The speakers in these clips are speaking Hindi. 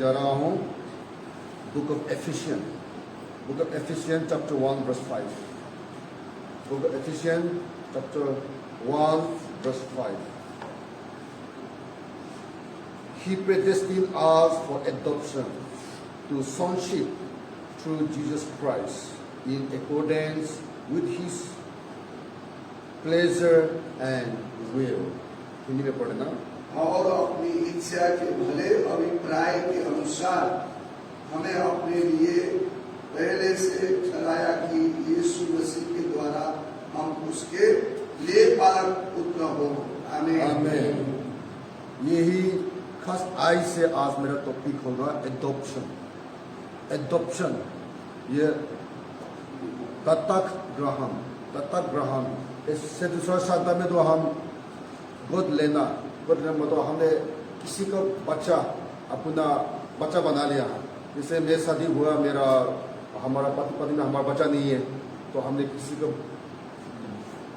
जा रहा हूँ book of Ephesians chapter 1 verse 5. Book of Ephesians chapter 1 verse 5. He predestined us for adoption to sonship through Jesus Christ in accordance with His pleasure and will. Hindi में पढ़ना. और अपनी इच्छा के भले अभिप्राय के अनुसार हमें अपने लिए पहले से ठहराया कि यीशु मसीह के द्वारा हम उसके लिए पालक पुत्र हो. आमीन. आमीन. यही खास आई से आज मेरा टॉपिक होगा एडॉप्शन. ये दत्तक ग्रहण. इससे दूसरा शब्द में तो हम गोद लेना मतलब हमने किसी का बच्चा अपना बच्चा बना लिया. जैसे मेरी शादी हुआ, हमारा पति में हमारा बच्चा नहीं है, तो हमने किसी का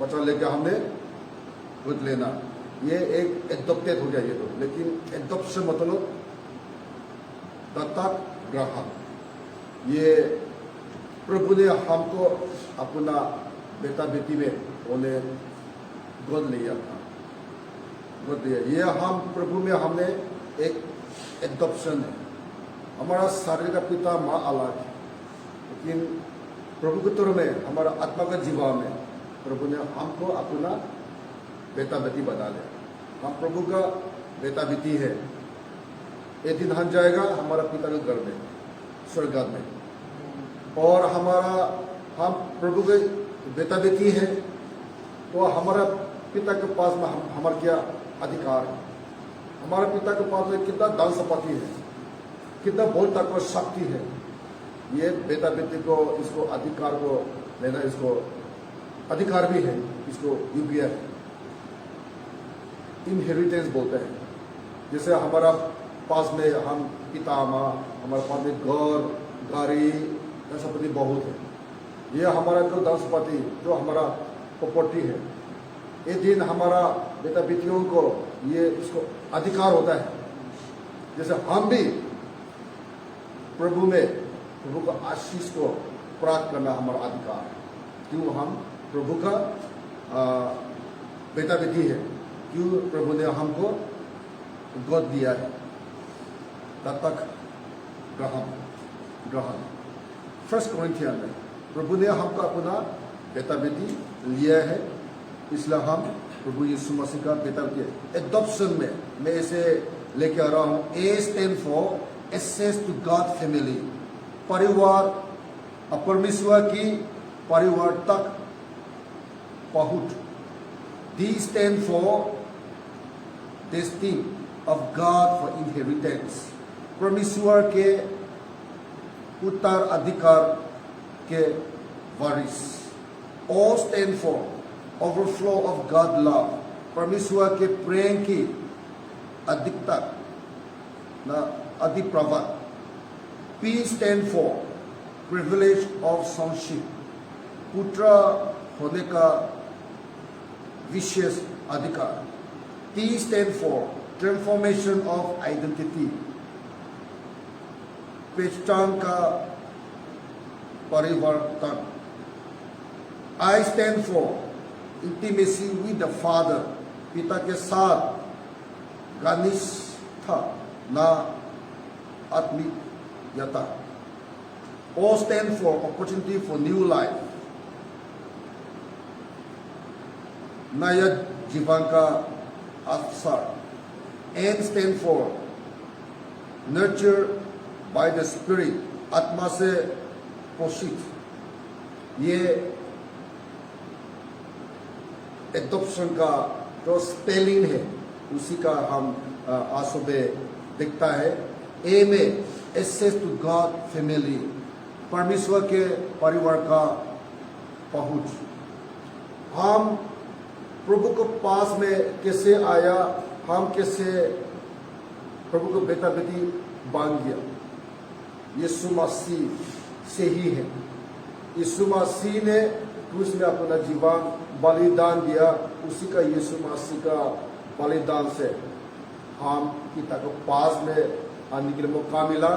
बच्चा लेकर हमने गोद लेना. ये एक एडॉप्टेड हो गया ये तो. लेकिन एडॉप्शन मतलब दत्तक ग्रहण. ये प्रभु ने हमको अपना बेटा बेटी में उन्हें गोद लिया था. ये हम प्रभु में हमने एक एडॉप्शन है. हमारा शरीर का पिता माँ अलग है, लेकिन प्रभु के तौर में हमारा आत्मा का जीवन में प्रभु ने हमको अपना बेटा बेटी बना लिया. हम प्रभु का बेटा बेटी है. एक दिन हम जाएगा हमारा पिता के घर में स्वर्ग में, और हम प्रभु के बेटा बेटी है, तो हमारा पिता के पास में हमारा क्या अधिकार है. हमारे पिता के पास में कितना धन संपत्ति है, कितना बोल तक को शक्ति है. ये बेटा बेटी को इसको अधिकार को लेना, इसको अधिकार भी है, इसको योग्य है. इनहेरिटेंस बोलते हैं. जैसे हमारा पास में हम पिता माँ, हमारे पास में घर गाड़ी धन संपत्ति बहुत है. ये हमारा जो धन संपत्ति जो हमारा प्रॉपर्टी है, एक दिन हमारा बेटा बेटियों को ये इसको अधिकार होता है. जैसे हम भी प्रभु का आशीष को प्राप्त करना हमारा अधिकार है. क्यों हम प्रभु का बेटा बेटी है, क्यों प्रभु ने हमको गोद दिया है. दत्तक ग्रहण. 1 Corinthians में प्रभु ने हमको अपना बेटा बेटी लिया है, इसलिए हम प्रभु यीशु मसीह का बेटा के एडॉप्शन में मैं इसे लेके आ रहा हूँ. A stand for access to God family. परिवार, परमेश्वर की परिवार तक पहुंच. D stand for destiny of God for inheritance. परमेश्वर के उत्तराधिकार के वारिस. O stand for overflow of God love. परमेश्वर के प्रेम की अधिकता ना अधिप्रवाह. P stand for privilege of sonship. पुत्र होने का विशेष अधिकार. T stand for transformation of identity. पहचान का परिवर्तन. I stand for intimacy with the Father. पिता के साथ घनिष्ठता ना आत्मीयता. O stand for opportunity for new life. नया जीवन का अवसर. N stand for nurture by the Spirit. आत्मा से पोषित. ये एडॉप्शन का जो स्पेलिंग है उसी का हम आज सुबह दिखता है. ए में एक्सेस टू गॉड फैमिली. परमेश्वर के परिवार का पहुंच. हम प्रभु के पास में कैसे आया, हम कैसे प्रभु को बेटा बेटी बन गया, यीशु मसीह से ही है. यीशु मसीह ने क्रूस में अपना जीवन बलिदान दिया. उसी का यीशु मसीह का बलिदान से हम पिता के पास में आने के लिए मौका मिला।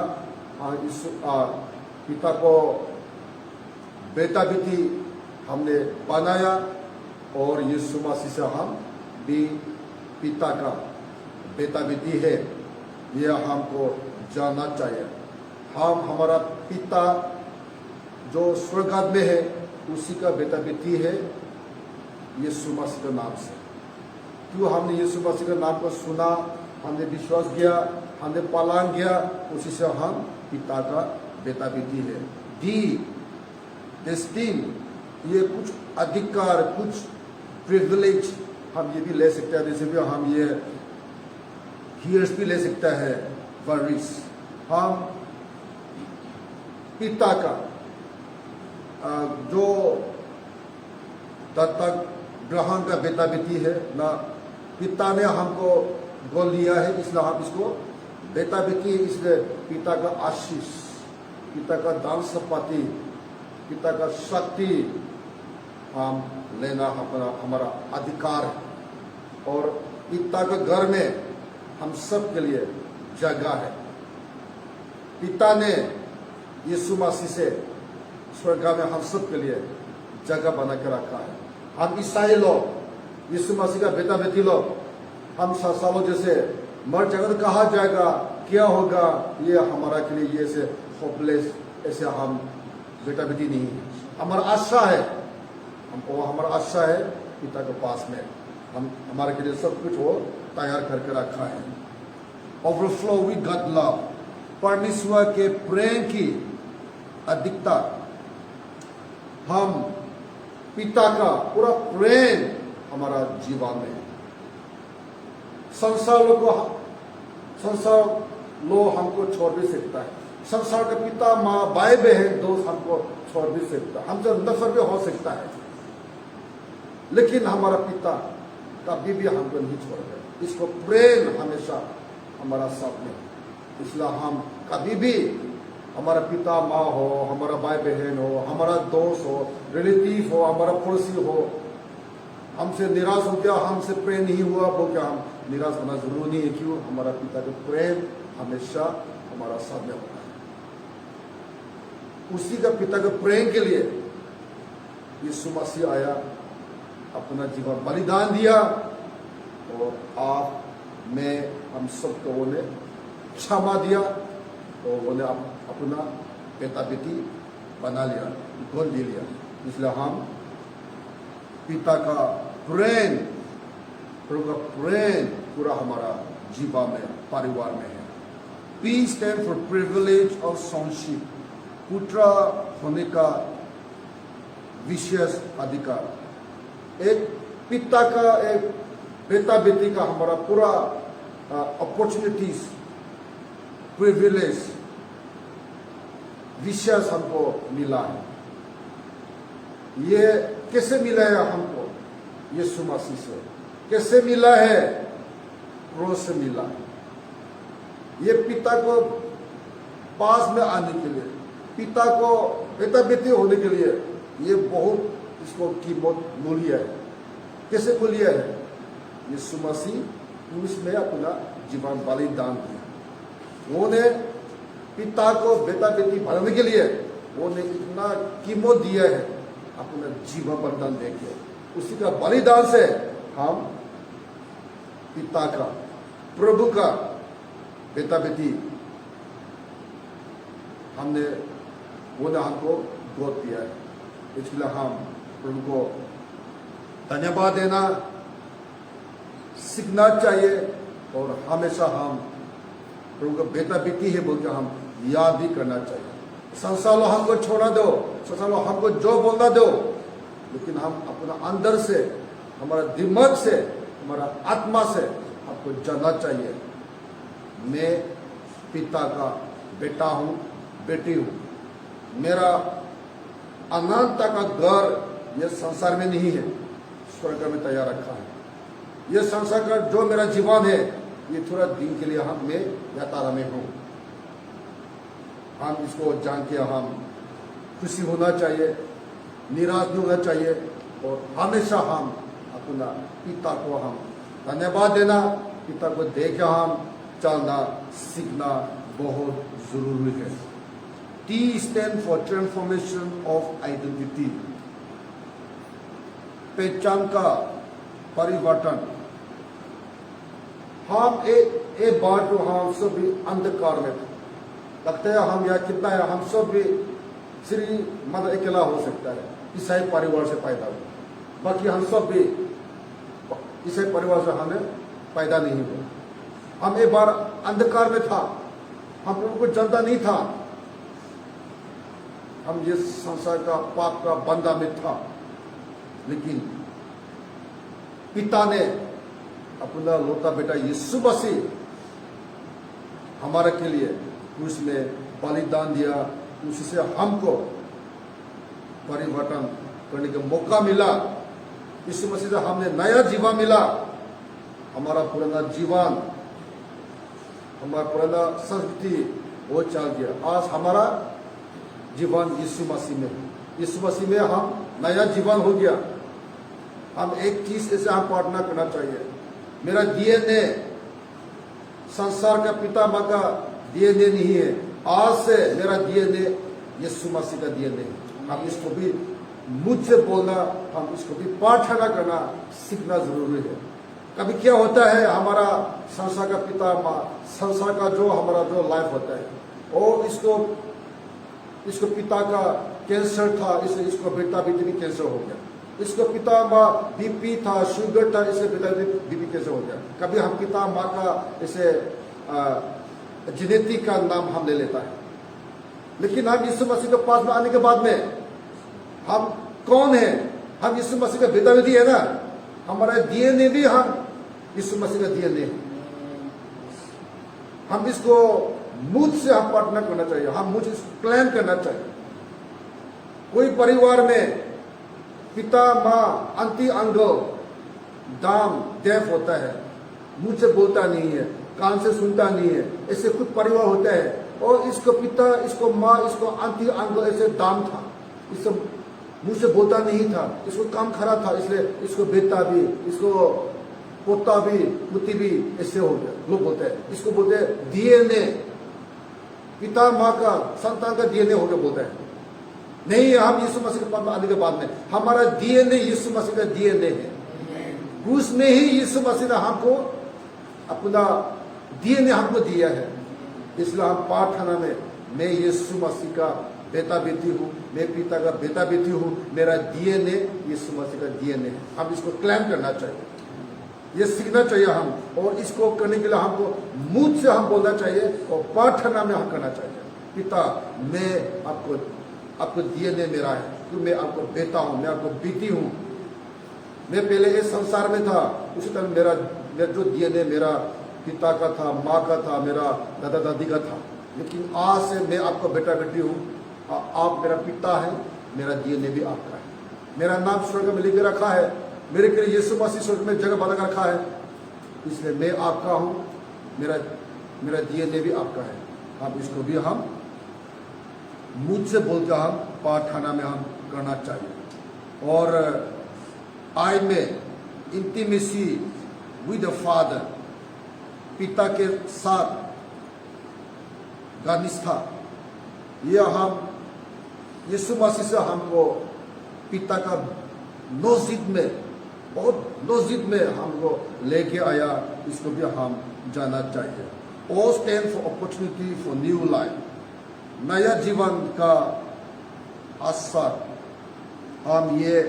पिता को बेटा बेटी हमने बनाया और यीशु मसीह से हम भी पिता का बेटा बेटी है, यह हमको जानना चाहिए। हम हमारा पिता जो स्वर्ग में है उसी का बेटा बेटी है यीशु मसीह के नाम से। क्यों हमने यीशु मसीह के नाम को सुना, हमने विश्वास किया, हमने पालन किया, उसी से हम पिता का बेटा बेटी है। दी डेस्टिन, ये कुछ अधिकार, कुछ प्रिविलेज हम ये भी ले सकते हैं, जैसे भी हम ये हियर्स भी ले सकता है वरिस। हम पिता का जो दत्तक ग्रहण का बेटा बेटी है ना, पिता ने हमको गोद लिया है, इसलिए हम इसको बेटा बेटी है। इसलिए पिता का आशीष, पिता का दान संपत्ति, पिता का शक्ति हम लेना हमारा अधिकार है। और पिता के घर में हम सब के लिए जगह है। पिता ने यीशु मसीह से स्वर्ग में हम सब के लिए जगह बना के रखा है। हम ईसाई लोग, यीशु मसीह का बेटा बेटी लोग, हम सालों जैसे मर जाएगा तो कहा जाएगा, क्या होगा, ये हमारा के लिए ये ऐसे होपलेस, ऐसे हम बेटा बेटी नहीं है। हमारा आशा है, हमको हमारा आशा है पिता के पास में, हम हमारे के लिए सब कुछ वो तैयार करके रखा है। ओवरफ्लो विद गॉड लव, परमेश्वर के प्रेम की अधिकता, हम पिता का पूरा प्रेम हमारा जीवन में। संसार लोग हमको छोड़ भी सकता है, संसार का पिता माँ भाई बहन दोस्त हमको छोड़ भी सकता है, हमसे नफरत भी हो सकता है, लेकिन हमारा पिता कभी भी हमको नहीं छोड़ेगा। इसको प्रेम हमेशा हमारा साथ में, इसलिए हम कभी भी हमारा पिता माँ हो, हमारा भाई बहन हो, हमारा दोस्त हो, रिलेटिव हो, हमारा पड़ोसी हो, हमसे निराश हो गया, हमसे प्रेम नहीं हुआ, वो क्या हम निराश होना जरूरी नहीं है। क्यों? हमारा पिता का प्रेम हमेशा हमारा साथ में होता है। उसी का पिता के प्रेम के लिए यीशु मसीह आया, अपना जीवन बलिदान दिया, और आप में हम सबको उन्हें क्षमा दिया और उन्हें अपना बेटा बेटी बना लिया, गोद ले लिया। इसलिए हम पिता का प्रेम, प्रभु का प्रेम पूरा हमारा जीवन में, परिवार में है। P stand for privilege of sonship, पुत्र होने का विशेष अधिकार। एक पिता का, एक बेटा बेटी का हमारा पूरा अपॉर्चुनिटीज, प्रिविलेज, विशेष हमको मिला है। ये कैसे मिला है हमको? यीशु मसीह से। कैसे मिला है? क्रूस से मिला है। ये पिता को पास में आने के लिए, पिता को बेटा बेटी होने के लिए, ये बहुत इसको कीमत मूल्य है। कैसे मूल्य है? यीशु मसीह उसमें अपना जीवन बलिदान दिया। उन्होंने पिता को बेटा बेटी बनाने के लिए उन्होंने इतना कीमत दिया है, अपना जीवन बलिदान देके। उसी का बलिदान से हम पिता का, प्रभु का बेटा बेटी हमने, उन्होंने हमको गोद दिया है। इसलिए हम प्रभु को धन्यवाद देना सीखना चाहिए, और हमेशा हम प्रभु का बेटा बेटी है बोलकर हम याद भी करना चाहिए। संसार लोग हमको छोड़ा दो, संसार लोग हमको जो बोलना दो, लेकिन हम अपना अंदर से, हमारा दिमाग से, हमारा आत्मा से आपको जानना चाहिए, मैं पिता का बेटा हूँ, बेटी हूँ। मेरा अनंत का घर ये संसार में नहीं है, स्वर्ग में तैयार रखा है। ये संसार का जो मेरा जीवन है, ये थोड़ा दिन के लिए मैं यात्रा में हूँ। हम इसको जान के हम खुशी होना चाहिए, निराश नहीं होना चाहिए, और हमेशा हम अपना पिता को हम धन्यवाद देना, पिता को देख हम चलना सीखना बहुत जरूरी है। T stand for transformation of identity, पहचान का परिवर्तन। हम एक बार जो हम सब भी अंधकार में थे, लगता है हम यहाँ कितना है, हम सब भी श्री मदर अकेला हो सकता है, ईसाई परिवार से पैदा हुआ, बाकी हम सब भी ईसाई परिवार से हमें पैदा नहीं हुआ। हम एक बार अंधकार में था, हम लोगों को जानता नहीं था, हम ये संसार का पाप का बंधा में था, लेकिन पिता ने अपना लौटा बेटा यीशु मसीह हमारे के लिए उसमें बलिदान दिया, उससे हमको परिवर्तन करने का मौका मिला। यीशु मसीह से हमने नया जीवन मिला। हमारा पुराना जीवन, हमारा पुराना संस्कृति वो चल गया। आज हमारा जीवन यीशु मसीह में, यीशु मसीह में हम नया जीवन हो गया। हम एक चीज ऐसे हम प्रार्थना करना चाहिए, मेरा डीएनए संसार का पिता माँ का डीएनए नहीं है, आज से मेरा डीएनए यीशु मसीह का डीएनए है। हम इसको भी मुझसे बोलना, हम इसको भी प्रार्थना करना सीखना जरूरी है। कभी क्या होता है, हमारा संसार का पिता माँ, संसार का जो हमारा जो लाइफ होता है, और इसको पिता का कैंसर था, इसलिए इसको बेटा बेटी भी कैंसर हो गया। इसको पिता माँ बीपी था, शुगर था, इससे बेटा बीपी कैंसर हो गया। कभी हम पिता माँ का इसे जेनेटिक का नाम हम ले लेता है, लेकिन हम यीशु मसीह के पास में आने के बाद में हम कौन है? हम यीशु मसीह का बेटा बेटी है ना। हमारा डीएनए भी हम यीशु मसीह का डीएनए है। हम इसको मुझ से हम प्रार्थना करना चाहिए, हम मुझ प्लान करना चाहिए। कोई परिवार में पिता माँ अंति अंगो दाम डेफ होता है, मुझ से बोलता नहीं है, कान से सुनता नहीं है, ऐसे कुछ परिवार होता है, और इसको पिता, इसको माँ, इसको अंति अंग ऐसे दाम था, इससे मुंह से बोलता नहीं था, इसको काम खराब था, इसलिए इसको बेटा भी, इसको पोता भी, पुती भी ऐसे हो गया। लोग बोलते हैं, इसको बोलते हैं डीएनए, पिता माँ का संतान का डीएनए हो गया बोलते हैं। नहीं, हम यीशु मसीह के पास आने के बाद में हमारा डीएनए यीशु मसीह का डीएनए है। उसमें ही यीशु मसीह ने हमको अपना डीएनए हमको दिया है। इसलिए हम प्रार्थना में, मैं यीशु मसीह का बेटा बेटी हूँ, मैं पिता का बेटा बेटी हूँ, मेरा डीएनए यीशु मसीह का डीएनए है। हम इसको क्लेम करना चाहिए, ये सीखना चाहिए हम, और इसको करने के लिए हमको मुझ से हम बोलना चाहिए और प्रार्थना में हम करना चाहिए। पिता, मैं आपको डीएनए मेरा है, क्योंकि मैं आपको बेटा हूँ, मैं आपको बेटी हूँ। मैं पहले इस संसार में था, उसी तरह मेरा जो डीएनए मेरा पिता का था, माँ का था, मेरा दादा दादी का था, लेकिन आज से मैं आपका बेटा बेटी हूँ। आप मेरा पिता है, मेरा डीएनए भी आपका है। मेरा नाम स्वर्ग में लिख के रखा है, मेरे के लिए यीशु मसीह स्वर्ग में जगह बना रखा है, इसलिए मैं आपका हूँ, मेरा डीएनए भी आपका है। अब इसको भी हम मुझ से बोलकर हम प्रार्थना में हम करना चाहिए। और आई में इंटीमेसी विद द फादर, पिता के साथ घनिष्ठता, यह हम यीशु मसीह से हमको पिता का नजदीक में, बहुत नजदीक में हमको लेके आया, इसको भी हम जानना चाहिए। All stand for opportunity for new life, नया जीवन का अवसर। हम ये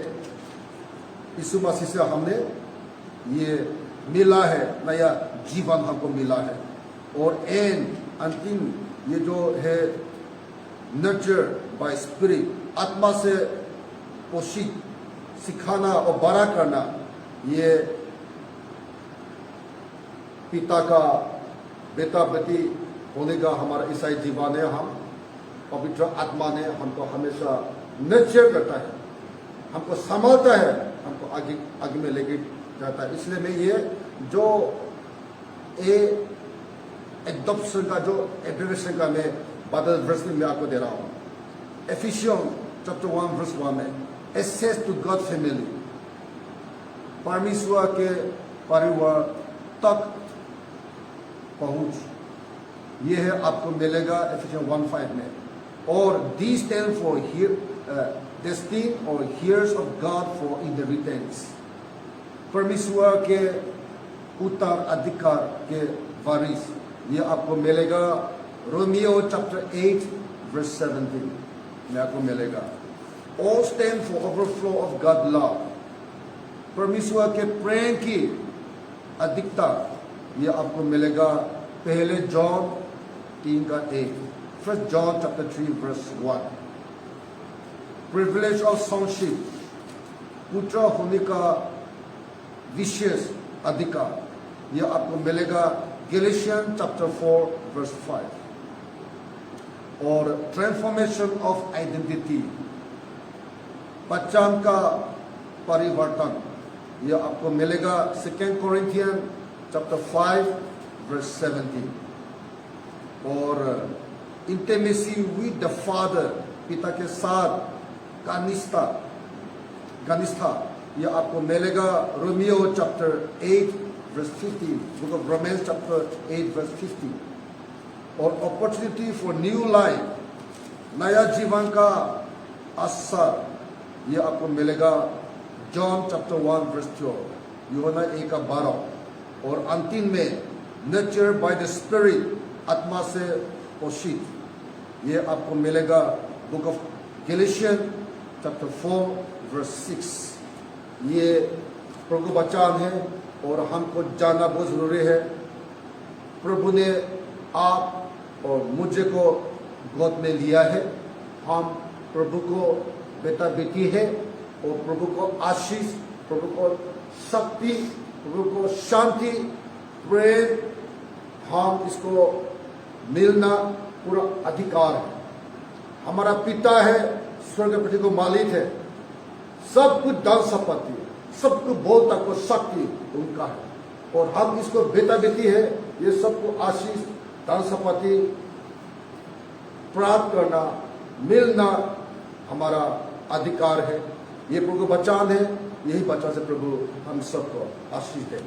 यीशु मसीह से हमने ये मिला है, नया जीवन हमको मिला है। और एंड अंतिम ये जो है नर्चर बाय स्पिरिट, आत्मा से पोषित, सिखाना और बड़ा करना, ये पिता का बेटा बेटी होने का हमारा ईसाई जीवन है। हम पवित्र आत्मा ने हमको हमेशा नर्चर करता है, हमको संभालता है, हमको आगे में लेके जाता है। इसलिए मैं ये जो एडॉप्शन का जो एब्रिविएशन का मैं बादल वर्ष में आपको दे रहा हूँ। एफिशियंस चैप्टर 1 वर्स 1 में एक्सेस टू गॉड फैमिली, परमेश्वर के परिवार तक पहुंच। ये है आपको मिलेगा एफिशिएंस 1:5 में। और दी स्टैंड फॉर डेस्टिन और heirs of God for inheritance, परमेश्वर के उत्तराधिकार के वारिस। ये आपको मिलेगा रोमियो चैप्टर 8 वर्स 17 में आपको मिलेगा। All stand for overflow of God love, परमेश्वर के प्रेम की अधिकता। ये आपको मिलेगा पहले John 3:1, first John chapter 3 verse 1। Privilege of sonship, पुत्र होने का विशेष अधिकार। यह आपको मिलेगा गैलेशियन चैप्टर 4 वर्स 5। और ट्रांसफॉर्मेशन ऑफ आइडेंटिटी, पहचान का परिवर्तन। यह आपको मिलेगा 2 कोरिंथियन चैप्टर 5 वर्स 17। और इंटीमेसी विद द फादर, पिता के साथ घनिष्ठता। यह आपको मिलेगा Romeo chapter 8 verse 15, book of Romans chapter 8 verse 15। और अपॉर्चुनिटी फॉर न्यू लाइफ, नया जीवन का अवसर। यह आपको मिलेगा जॉन चैप्टर 1 वर्स 12, यूहन्ना 1:12। और अंतिम में नेचर बाय द स्पिरिट, आत्मा से पोषित। यह आपको मिलेगा बुक ऑफ गैलेशियन चैप्टर 4 वर्स 6। ये प्रभु का वचन है और हमको जानना बहुत जरूरी है। प्रभु ने आप और मुझे को गोद में लिया है। हम प्रभु को बेटा बेटी है और प्रभु को आशीष, प्रभु को शक्ति, प्रभु को शांति, प्रेम, हम इसको मिलना पूरा अधिकार है। हमारा पिता है, स्वर्ग पृथ्वी को मालिक है, सब कुछ धन संपत्ति, सब कुछ बोलता को शक्ति उनका है। और हम इसको बेटा बेटी है, ये सबको आशीष, धन संपत्ति प्राप्त करना, मिलना हमारा अधिकार है। ये प्रभु का वचन है, यही वचन से प्रभु हम सबको आशीष दें।